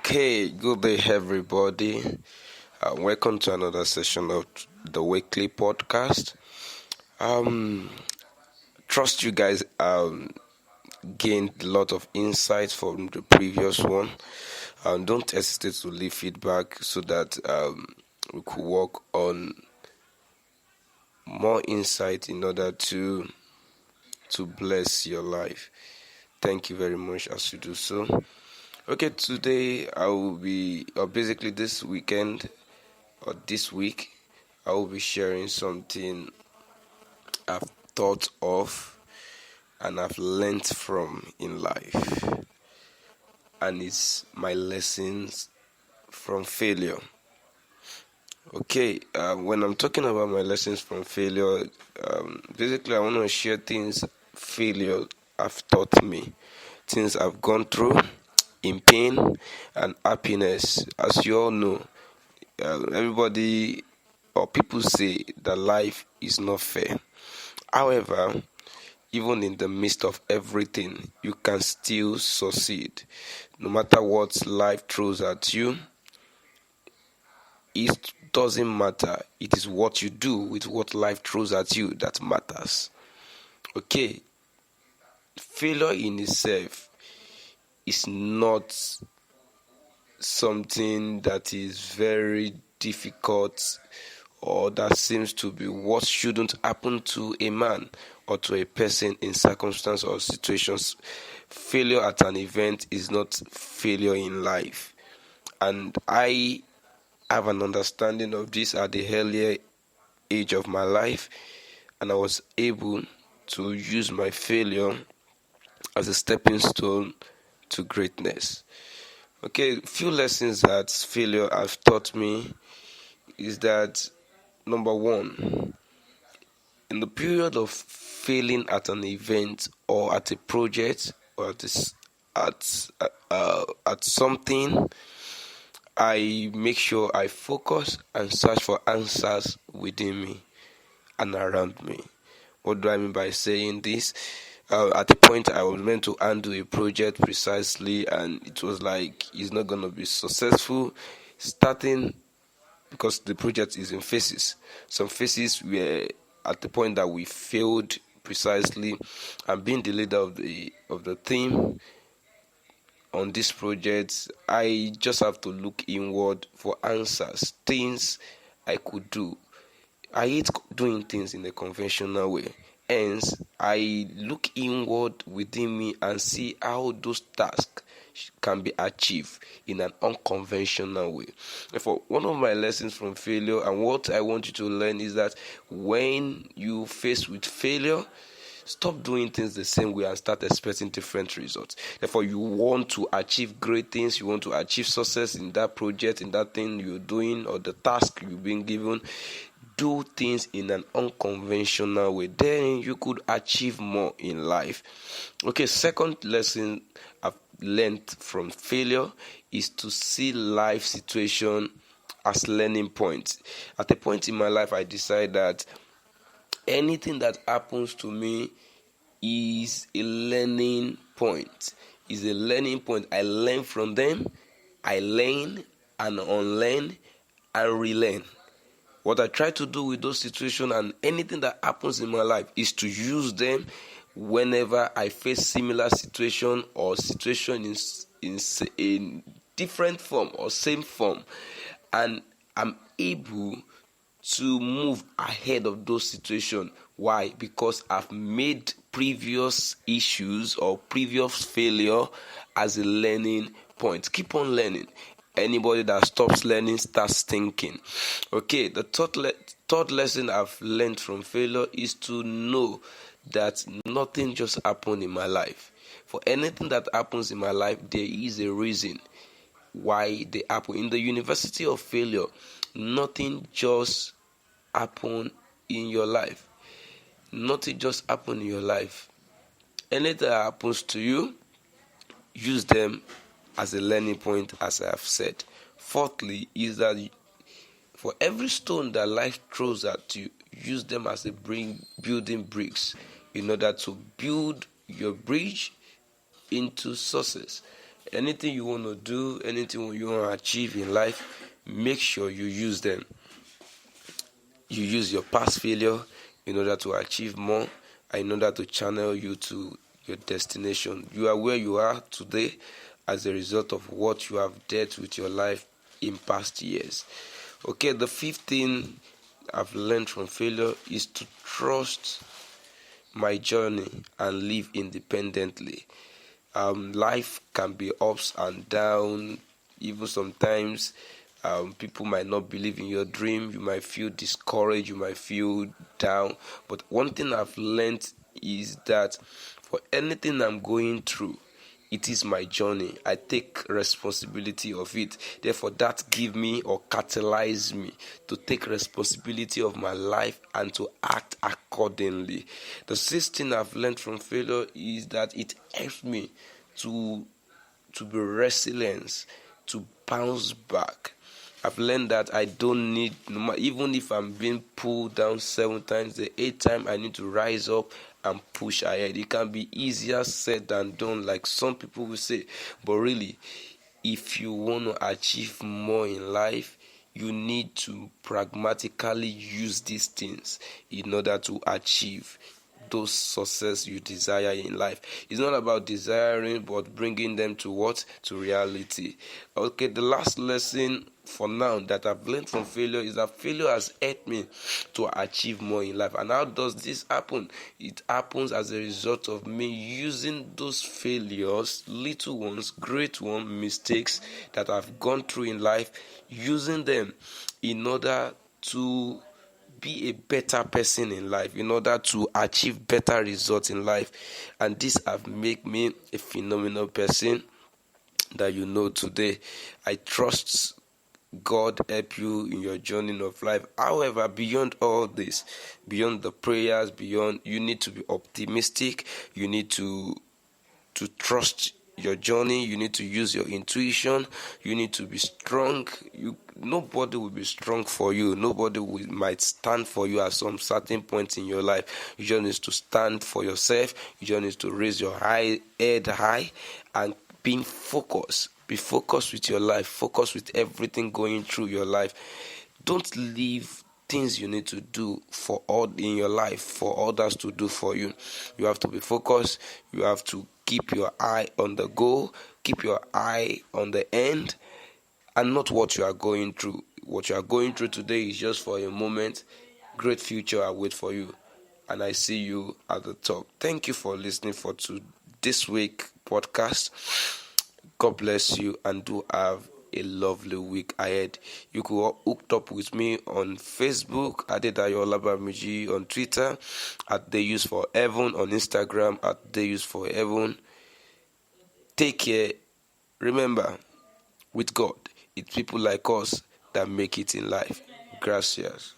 Okay, good day, everybody. Welcome to another session of the weekly podcast. Trust you guys gained a lot of insights from the previous one. Don't hesitate to leave feedback so that we could work on more insight in order to bless your life. Thank you very much as you do so. Okay, today I will be, or basically this weekend or this week, I will be sharing something I've thought of and I've learned from in life, and it's my lessons from failure. Okay, when I'm talking about my lessons from failure, basically I want to share things failure have taught me, things I've gone through in pain and happiness. As you all know, everybody or people say that life is not fair. However, even in the midst of everything, you can still succeed. No matter what life throws at you, it doesn't matter. It is what you do with what life throws at you that matters. Okay, failure in itself is not something that is very difficult or that seems to be what shouldn't happen to a man or to a person in circumstances or situations. Failure at an event is not failure in life, and I have an understanding of this at the earlier age of my life, and I was able to use my failure as a stepping stone to greatness. Okay, few lessons that failure has taught me is that, number one, in the period of failing at an event or at a project or at something, I make sure I focus and search for answers within me and around me. What do I mean by saying this? At the point I was meant to undo a project precisely, and it was like it's not going to be successful. Starting because the project is in phases. Some phases were at the point that we failed precisely, and being the leader of the team on this project, I just have to look inward for answers, things I could do. I hate doing things in a conventional way. Hence, I look inward within me and see how those tasks can be achieved in an unconventional way. Therefore, one of my lessons from failure and what I want you to learn is that when you face with failure, stop doing things the same way and start expecting different results. Therefore, you want to achieve great things, you want to achieve success in that project, in that thing you're doing, or the task you've been given. Do things in an unconventional way. Then you could achieve more in life. Okay, second lesson I've learned from failure is to see life situation as learning points. At a point in my life, I decided that anything that happens to me is a learning point. Is a learning point. I learn from them. I learn and unlearn and relearn. What I try to do with those situations and anything that happens in my life is to use them whenever I face similar situation or situation in different form or same form, and I'm able to move ahead of those situations. Why? Because I've made previous issues or previous failure as a learning point. Keep on learning. Anybody that stops learning starts thinking. Okay, the third lesson I've learned from failure is to know that nothing just happened in my life. For anything that happens in my life, there is a reason why they happen. In the university of failure, nothing just happened in your life. Nothing just happened in your life. Anything that happens to you, use them as a learning point, as I have said. Fourthly, is that for every stone that life throws at you, use them as a building bricks in order to build your bridge into success. Anything you want to do, anything you want to achieve in life, make sure you use them. You use your past failure in order to achieve more and in order to channel you to your destination. You are where you are today as a result of what you have dealt with your life in past years. Okay, the fifth thing I've learned from failure is to trust my journey and live independently. Life can be ups and down. Even sometimes people might not believe in your dream. You might feel discouraged. You might feel down. But one thing I've learned is that for anything I'm going through, it is my journey. I take responsibility of it. Therefore, that give me or catalyze me to take responsibility of my life and to act accordingly. The sixth thing I've learned from failure is that it helps me to be resilient, to bounce back. I've learned that I don't need, even if I'm being pulled down 7 times, the 8th time I need to rise up and push ahead. It can be easier said than done, like some people will say. But really, if you want to achieve more in life, you need to pragmatically use these things in order to achieve those success you desire in life. It's not about desiring, but bringing them to what? To reality. Okay, the last lesson for now that I've learned from failure is that failure has helped me to achieve more in life. And how does this happen? It happens as a result of me using those failures, little ones, great ones, mistakes that I've gone through in life, using them in order to be a better person in life, in order to achieve better results in life. And this have made me a phenomenal person that you know today. I trust God help you in your journey of life. However, beyond all this, beyond the prayers, beyond, you need to be optimistic. You need to trust your journey. You need to use your intuition. You need to be strong. Nobody will be strong for you. Nobody might stand for you at some certain point in your life. You just need to stand for yourself. You just need to raise your head high and being focused. Be focused with your life. Focus with everything going through your life. Don't leave things you need to do for all in your life for others to do for you. You have to be focused. You have to keep your eye on the goal. Keep your eye on the end and not what you are going through. What you are going through today is just for a moment. Great future awaits for you. And I see you at the top. Thank you for listening to this week podcast. God bless you and do have a lovely week ahead. You could hook up with me on Facebook, Adedayo Olabamiji, on Twitter, at They Use for Heaven, on Instagram, at They Use for Heaven. Take care. Remember, with God, it's people like us that make it in life. Gracias.